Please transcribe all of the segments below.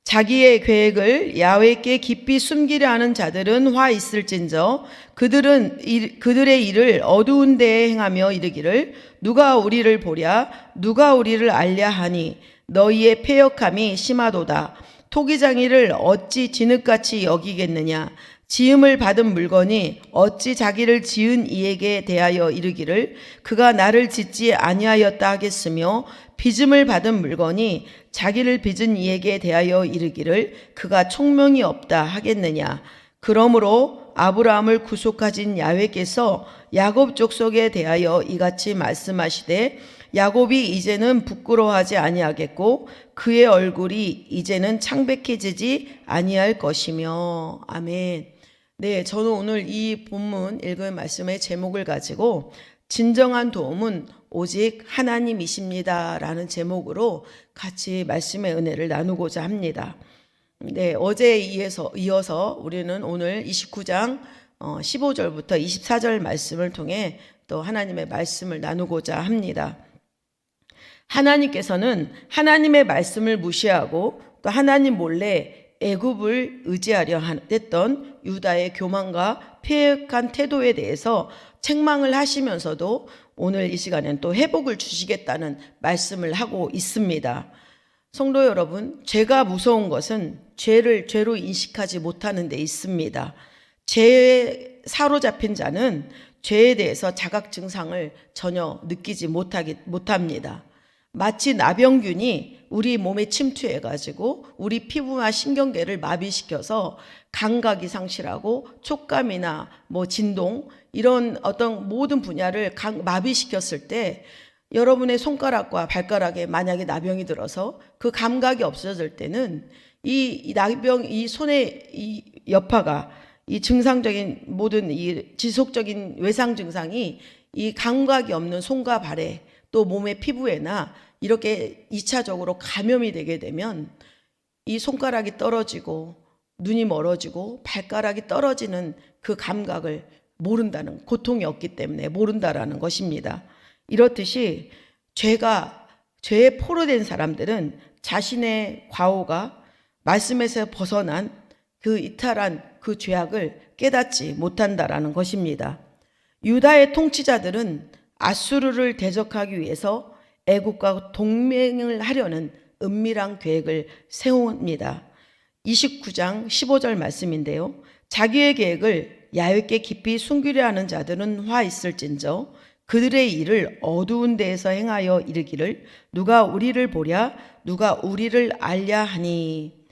자기의 계획을 야훼께 깊이 숨기려 하는 자들은 화 있을진저 그들의 일을 어두운 데에 행하며 이르기를 누가 우리를 보랴 누가 우리를 알랴 하니 너희의 패역함이 심하도다. 토기장이를 어찌 진흙같이 여기겠느냐. 지음을 받은 물건이 어찌 자기를 지은 이에게 대하여 이르기를 그가 나를 짓지 아니하였다 하겠으며 빚음을 받은 물건이 자기를 빚은 이에게 대하여 이르기를 그가 총명이 없다 하겠느냐. 그러므로 아브라함을 구속하신 야훼께서 야곱 족속에 대하여 이같이 말씀하시되 야곱이 이제는 부끄러워하지 아니하겠고 그의 얼굴이 이제는 창백해지지 아니할 것이며. 아멘. 네, 저는 오늘 이 본문 읽은 말씀의 제목을 가지고 진정한 도움은 오직 하나님이십니다 라는 제목으로 같이 말씀의 은혜를 나누고자 합니다. 네, 어제에 이어서 우리는 오늘 29장 15절부터 24절 말씀을 통해 또 하나님의 말씀을 나누고자 합니다. 하나님께서는 하나님의 말씀을 무시하고 또 하나님 몰래 애굽을 의지하려 했던 유다의 교만과 패역한 태도에 대해서 책망을 하시면서도 오늘 이 시간엔 또 회복을 주시겠다는 말씀을 하고 있습니다. 성도 여러분, 죄가 무서운 것은 죄를 죄로 인식하지 못하는 데 있습니다. 죄에 사로잡힌 자는 죄에 대해서 자각 증상을 전혀 느끼지 못합니다. 마치 나병균이 우리 몸에 침투해가지고 우리 피부와 신경계를 마비시켜서 감각이 상실하고 촉감이나 진동 이런 어떤 모든 분야를 마비시켰을 때 여러분의 손가락과 발가락에 만약에 나병이 들어서 그 감각이 없어질 때는 이 손의 이 여파가 이 증상적인 모든 이 지속적인 외상 증상이 이 감각이 없는 손과 발에 또 몸의 피부에나 이렇게 2차적으로 감염이 되게 되면 이 손가락이 떨어지고 눈이 멀어지고 발가락이 떨어지는 그 감각을 모른다는, 고통이 없기 때문에 모른다라는 것입니다. 이렇듯이 죄에 포로된 사람들은 자신의 과오가 말씀에서 벗어난 그 이탈한 그 죄악을 깨닫지 못한다라는 것입니다. 유다의 통치자들은 아수르를 대적하기 위해서 애국과 동맹을 하려는 은밀한 계획을 세웁니다. 29장 15절 말씀인데요. 자기의 계획을 야훼께 깊이 숨기려 하는 자들은 화 있을진저 그들의 일을 어두운 데에서 행하여 이르기를 누가 우리를 보랴 누가 우리를 알랴 하니.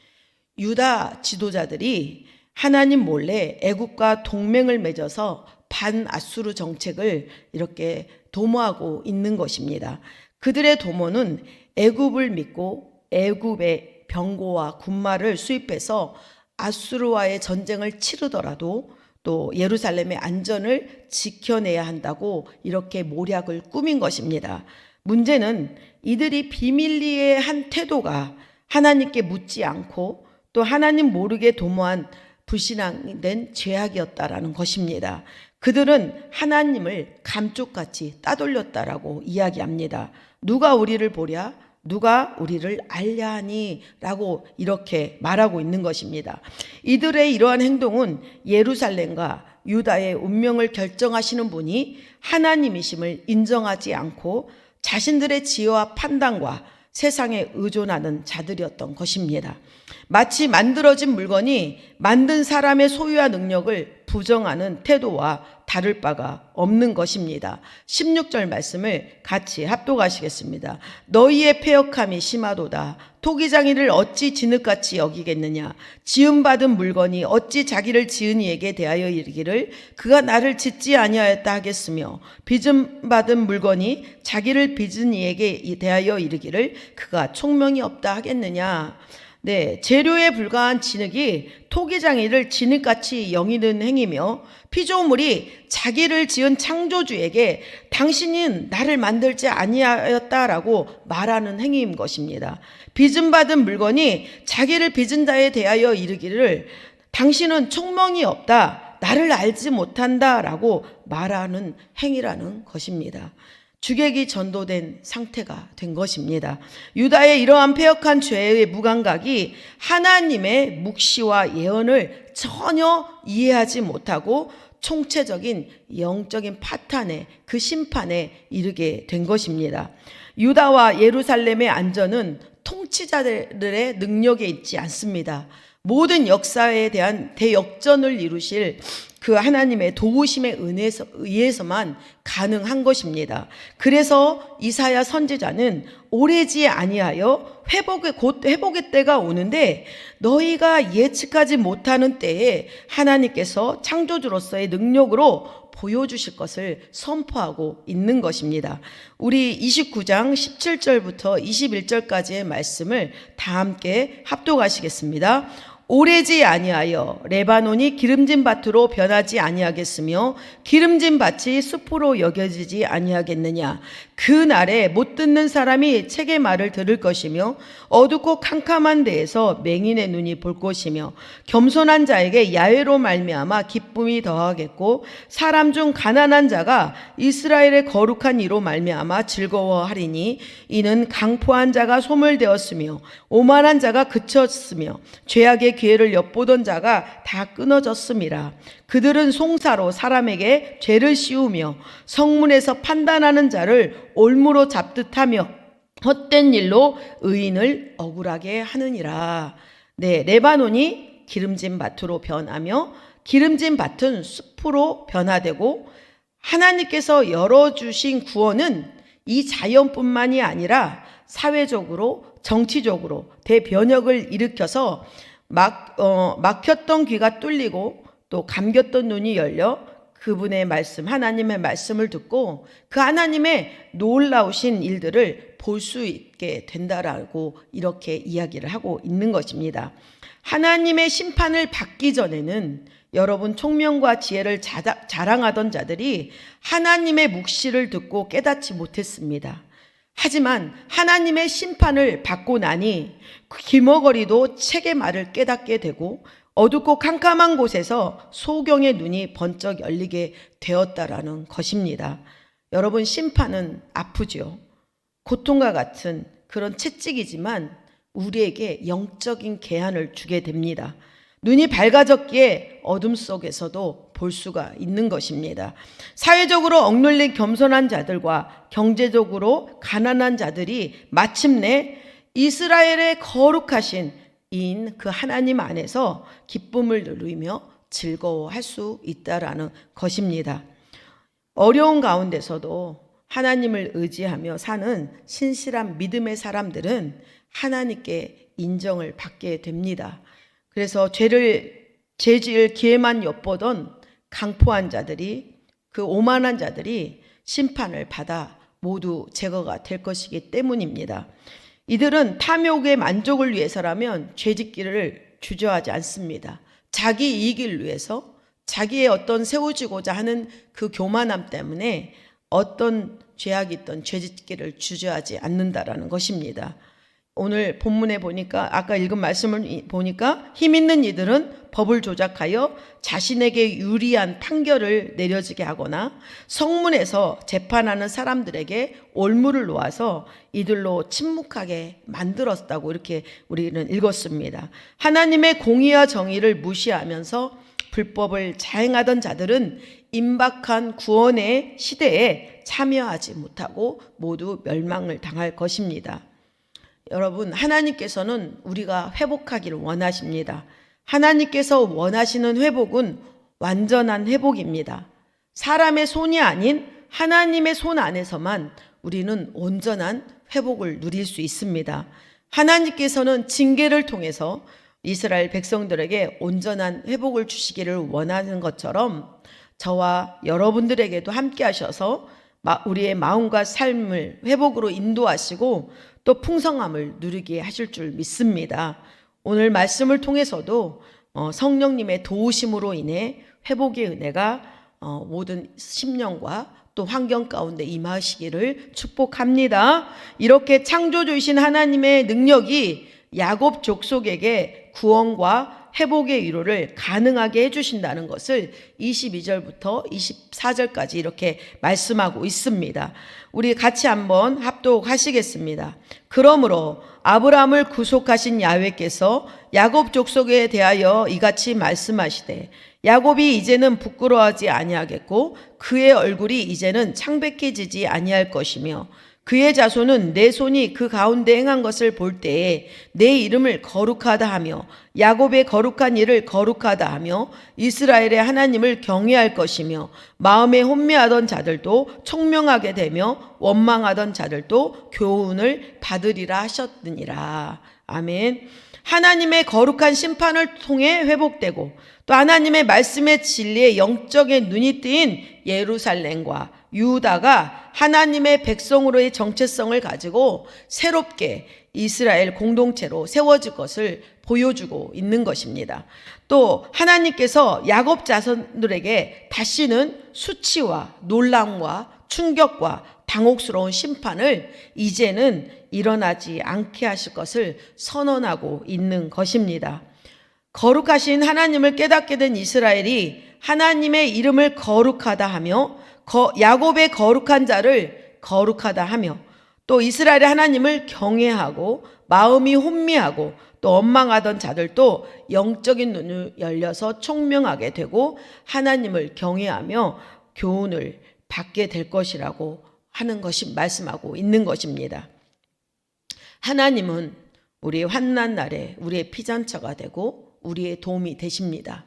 유다 지도자들이 하나님 몰래 애국과 동맹을 맺어서 반아수르 정책을 이렇게 도모하고 있는 것입니다. 그들의 도모는 애굽을 믿고 애굽의 병고와 군마를 수입해서 아수르와의 전쟁을 치르더라도 또 예루살렘의 안전을 지켜내야 한다고 이렇게 모략을 꾸민 것입니다. 문제는 이들이 비밀리에 한 태도가 하나님께 묻지 않고 또 하나님 모르게 도모한 불신앙된 죄악이었다라는 것입니다. 그들은 하나님을 감쪽같이 따돌렸다라고 이야기합니다. 누가 우리를 보랴 누가 우리를 알랴 하니 라고 이렇게 말하고 있는 것입니다. 이들의 이러한 행동은 예루살렘과 유다의 운명을 결정하시는 분이 하나님이심을 인정하지 않고 자신들의 지혜와 판단과 세상에 의존하는 자들이었던 것입니다. 마치 만들어진 물건이 만든 사람의 소유와 능력을 부정하는 태도와 다를 바가 없는 것입니다. 16절 말씀을 같이 합독하시겠습니다. 너희의 패역함이 심하도다. 토기장이를 어찌 진흙같이 여기겠느냐. 지음받은 물건이 어찌 자기를 지은 이에게 대하여 이르기를 그가 나를 짓지 아니하였다 하겠으며 빚음받은 물건이 자기를 빚은 이에게 대하여 이르기를 그가 총명이 없다 하겠느냐. 네, 재료에 불과한 진흙이 토기장이를 진흙같이 여기는 행위며 피조물이 자기를 지은 창조주에게 당신은 나를 만들지 아니하였다라고 말하는 행위인 것입니다. 빚음받은 물건이 자기를 빚은 자에 대하여 이르기를 당신은 총명이 없다, 나를 알지 못한다라고 말하는 행위라는 것입니다. 주객이 전도된 상태가 된 것입니다. 유다의 이러한 패역한 죄의 무감각이 하나님의 묵시와 예언을 전혀 이해하지 못하고 총체적인 영적인 파탄에, 그 심판에 이르게 된 것입니다. 유다와 예루살렘의 안전은 통치자들의 능력에 있지 않습니다. 모든 역사에 대한 대역전을 이루실 그 하나님의 도우심에 의해서만 가능한 것입니다. 그래서 이사야 선지자는 오래지 아니하여 곧 회복의 때가 오는데 너희가 예측하지 못하는 때에 하나님께서 창조주로서의 능력으로 보여주실 것을 선포하고 있는 것입니다. 우리 29장 17절부터 21절까지의 말씀을 다 함께 합독하시겠습니다. 오래지 아니하여 레바논이 기름진 밭으로 변하지 아니하겠으며 기름진 밭이 숲으로 여겨지지 아니하겠느냐. 그 날에 못 듣는 사람이 책의 말을 들을 것이며 어둡고 캄캄한 데에서 맹인의 눈이 볼 것이며 겸손한 자에게 야외로 말미암아 기쁨이 더하겠고 사람 중 가난한 자가 이스라엘의 거룩한 이로 말미암아 즐거워하리니 이는 강포한 자가 소멸되었으며 오만한 자가 그쳤으며 죄악의 기회를 엿보던 자가 다 끊어졌음이라. 그들은 송사로 사람에게 죄를 씌우며 성문에서 판단하는 자를 올무로 잡듯 하며 헛된 일로 의인을 억울하게 하느니라. 네, 레바논이 기름진 밭으로 변하며 기름진 밭은 숲으로 변화되고 하나님께서 열어주신 구원은 이 자연뿐만이 아니라 사회적으로 정치적으로 대변혁을 일으켜서 막혔던 귀가 뚫리고 또 감겼던 눈이 열려 그분의 말씀, 하나님의 말씀을 듣고 그 하나님의 놀라우신 일들을 볼 수 있게 된다라고 이렇게 이야기를 하고 있는 것입니다. 하나님의 심판을 받기 전에는 여러분 총명과 지혜를 자랑하던 자들이 하나님의 묵시를 듣고 깨닫지 못했습니다. 하지만 하나님의 심판을 받고 나니 길머거리도 책의 말을 깨닫게 되고 어둡고 캄캄한 곳에서 소경의 눈이 번쩍 열리게 되었다라는 것입니다. 여러분, 심판은 아프죠. 고통과 같은 그런 채찍이지만 우리에게 영적인 계한을 주게 됩니다. 눈이 밝아졌기에 어둠 속에서도 볼 수가 있는 것입니다. 사회적으로 억눌린 겸손한 자들과 경제적으로 가난한 자들이 마침내 이스라엘의 거룩하신 이인 그 하나님 안에서 기쁨을 누리며 즐거워할 수 있다라는 것입니다. 어려운 가운데서도 하나님을 의지하며 사는 신실한 믿음의 사람들은 하나님께 인정을 받게 됩니다. 그래서 죄 지을 기회만 엿보던 강포한 자들이, 그 오만한 자들이 심판을 받아 모두 제거가 될 것이기 때문입니다. 이들은 탐욕의 만족을 위해서라면 죄짓기를 주저하지 않습니다. 자기 이익을 위해서 자기의 어떤 세워지고자 하는 그 교만함 때문에 어떤 죄악이 있던 죄짓기를 주저하지 않는다라는 것입니다. 오늘 본문에 보니까 아까 읽은 말씀을 보니까 힘 있는 이들은 법을 조작하여 자신에게 유리한 판결을 내려지게 하거나 성문에서 재판하는 사람들에게 올무를 놓아서 이들로 침묵하게 만들었다고 이렇게 우리는 읽었습니다. 하나님의 공의와 정의를 무시하면서 불법을 자행하던 자들은 임박한 구원의 시대에 참여하지 못하고 모두 멸망을 당할 것입니다. 여러분, 하나님께서는 우리가 회복하기를 원하십니다. 하나님께서 원하시는 회복은 완전한 회복입니다. 사람의 손이 아닌 하나님의 손 안에서만 우리는 온전한 회복을 누릴 수 있습니다. 하나님께서는 징계를 통해서 이스라엘 백성들에게 온전한 회복을 주시기를 원하는 것처럼 저와 여러분들에게도 함께 하셔서 우리의 마음과 삶을 회복으로 인도하시고 또 풍성함을 누리게 하실 줄 믿습니다. 오늘 말씀을 통해서도 성령님의 도우심으로 인해 회복의 은혜가 모든 심령과 또 환경 가운데 임하시기를 축복합니다. 이렇게 창조주이신 하나님의 능력이 야곱 족속에게 구원과 회복의 위로를 가능하게 해주신다는 것을 22절부터 24절까지 이렇게 말씀하고 있습니다. 우리 같이 한번 합독하시겠습니다. 그러므로 아브라함을 구속하신 야훼께서 야곱 족속에 대하여 이같이 말씀하시되 야곱이 이제는 부끄러워하지 아니하겠고 그의 얼굴이 이제는 창백해지지 아니할 것이며 그의 자손은 내 손이 그 가운데 행한 것을 볼 때에 내 이름을 거룩하다 하며 야곱의 거룩한 일을 거룩하다 하며 이스라엘의 하나님을 경외할 것이며 마음에 혼미하던 자들도 총명하게 되며 원망하던 자들도 교훈을 받으리라 하셨느니라. 아멘. 하나님의 거룩한 심판을 통해 회복되고 또 하나님의 말씀의 진리에 영적인 눈이 뜨인 예루살렘과 유다가 하나님의 백성으로의 정체성을 가지고 새롭게 이스라엘 공동체로 세워질 것을 보여주고 있는 것입니다. 또 하나님께서 야곱 자손들에게 다시는 수치와 놀람과 충격과 당혹스러운 심판을 이제는 일어나지 않게 하실 것을 선언하고 있는 것입니다. 거룩하신 하나님을 깨닫게 된 이스라엘이 하나님의 이름을 거룩하다 하며 야곱의 거룩한 자를 거룩하다 하며 또 이스라엘의 하나님을 경외하고 마음이 혼미하고 또 원망하던 자들도 영적인 눈을 열려서 총명하게 되고 하나님을 경외하며 교훈을 받게 될 것이라고 하는 것이 말씀하고 있는 것입니다. 하나님은 우리의 환난 날에 우리의 피잔처가 되고 우리의 도움이 되십니다.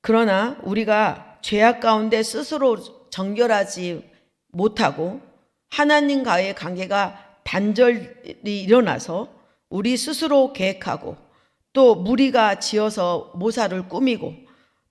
그러나 우리가 죄악 가운데 스스로 정결하지 못하고 하나님과의 관계가 단절이 일어나서 우리 스스로 계획하고 또 무리가 지어서 모사를 꾸미고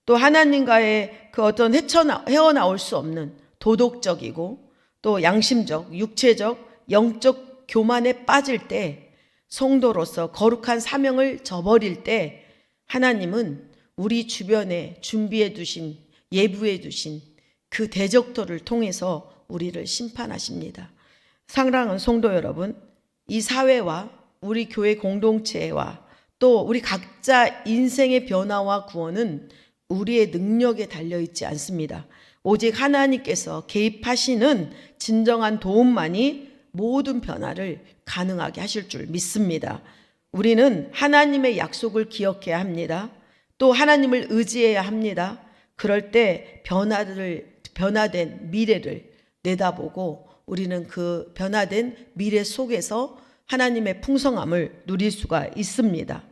또 하나님과의 그 어떤 헤어나올 수 없는 도덕적이고 또 양심적, 육체적, 영적 교만에 빠질 때 성도로서 거룩한 사명을 저버릴 때 하나님은 우리 주변에 준비해 두신 예부해 두신 그 대적들을 통해서 우리를 심판하십니다. 사랑하는 성도 여러분, 이 사회와 우리 교회 공동체와 또 우리 각자 인생의 변화와 구원은 우리의 능력에 달려있지 않습니다. 오직 하나님께서 개입하시는 진정한 도움만이 모든 변화를 가능하게 하실 줄 믿습니다. 우리는 하나님의 약속을 기억해야 합니다. 또 하나님을 의지해야 합니다. 그럴 때 변화된 미래를 내다보고 우리는 그 변화된 미래 속에서 하나님의 풍성함을 누릴 수가 있습니다.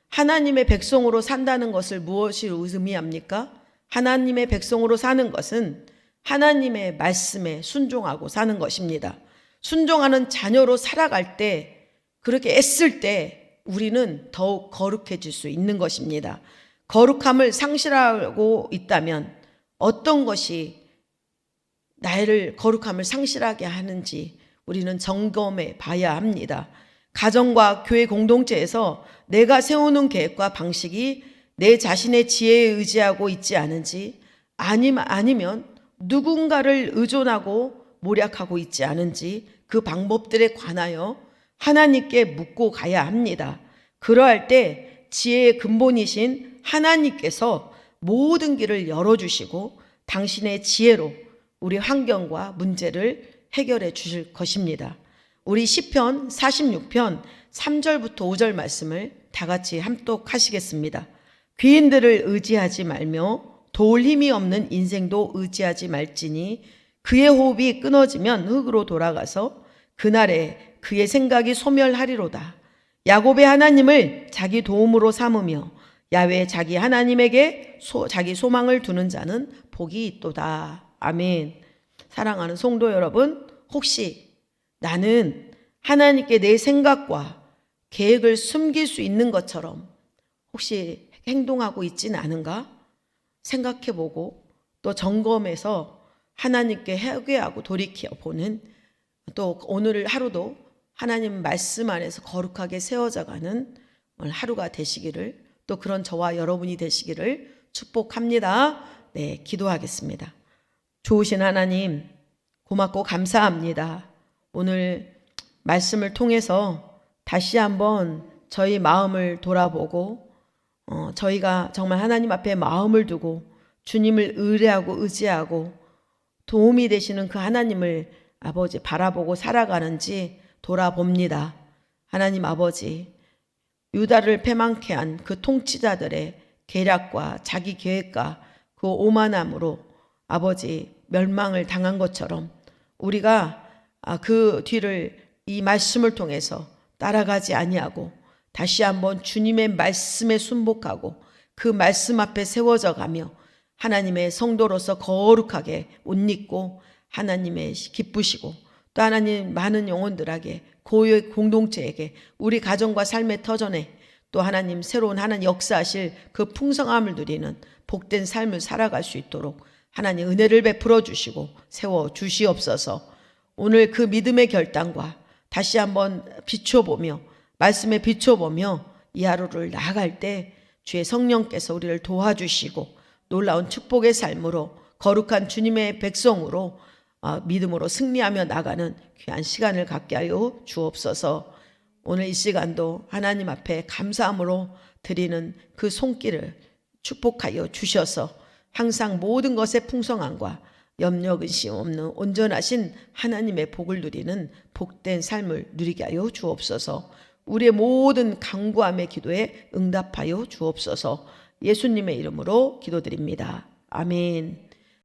하나님의 백성으로 산다는 것을 무엇이 의미합니까? 하나님의 백성으로 사는 것은 하나님의 말씀에 순종하고 사는 것입니다. 순종하는 자녀로 살아갈 때, 그렇게 애쓸 때 우리는 더욱 거룩해질 수 있는 것입니다. 거룩함을 상실하고 있다면 어떤 것이 나를 거룩함을 상실하게 하는지 우리는 점검해 봐야 합니다. 가정과 교회 공동체에서 내가 세우는 계획과 방식이 내 자신의 지혜에 의지하고 있지 않은지, 아니면 누군가를 의존하고 모략하고 있지 않은지 그 방법들에 관하여 하나님께 묻고 가야 합니다. 그러할 때 지혜의 근본이신 하나님께서 모든 길을 열어주시고 당신의 지혜로 우리 환경과 문제를 해결해 주실 것입니다. 우리 시편 46편 3절부터 5절 말씀을 다 같이 함독하시겠습니다. 귀인들을 의지하지 말며 도울 힘이 없는 인생도 의지하지 말지니 그의 호흡이 끊어지면 흙으로 돌아가서 그날에 그의 생각이 소멸하리로다. 야곱의 하나님을 자기 도움으로 삼으며 야훼 자기 하나님에게 자기 소망을 두는 자는 복이 있도다. 아멘. 사랑하는 성도 여러분, 혹시 나는 하나님께 내 생각과 계획을 숨길 수 있는 것처럼 혹시 행동하고 있지는 않은가? 생각해보고 또 점검해서 하나님께 회개하고 돌이켜보는, 또 오늘 하루도 하나님 말씀 안에서 거룩하게 세워져가는 하루가 되시기를, 또 그런 저와 여러분이 되시기를 축복합니다. 네, 기도하겠습니다. 좋으신 하나님, 고맙고 감사합니다. 오늘 말씀을 통해서 다시 한번 저희 마음을 돌아보고 저희가 정말 하나님 앞에 마음을 두고 주님을 의뢰하고 의지하고 도움이 되시는 그 하나님을 아버지 바라보고 살아가는지 돌아봅니다. 하나님 아버지, 유다를 패망케 한 그 통치자들의 계략과 자기 계획과 그 오만함으로 아버지 멸망을 당한 것처럼 우리가 그 뒤를 이 말씀을 통해서 따라가지 아니하고 다시 한번 주님의 말씀에 순복하고 그 말씀 앞에 세워져 가며 하나님의 성도로서 거룩하게 옷 입고 하나님의 기쁘시고 또 하나님 많은 영혼들에게 고유 공동체에게 우리 가정과 삶의 터전에 또 하나님 새로운 하나님 역사하실 그 풍성함을 누리는 복된 삶을 살아갈 수 있도록 하나님 은혜를 베풀어 주시고 세워 주시옵소서. 오늘 그 믿음의 결단과 다시 한번 비춰보며 말씀에 비춰보며 이 하루를 나아갈 때 주의 성령께서 우리를 도와주시고 놀라운 축복의 삶으로 거룩한 주님의 백성으로 믿음으로 승리하며 나가는 귀한 시간을 갖게 하여 주옵소서. 오늘 이 시간도 하나님 앞에 감사함으로 드리는 그 손길을 축복하여 주셔서 항상 모든 것의 풍성함과 염려 근심 없는 온전하신 하나님의 복을 누리는 복된 삶을 누리게 하여 주옵소서. 우리의 모든 간구함의 기도에 응답하여 주옵소서. 예수님의 이름으로 기도드립니다. 아멘.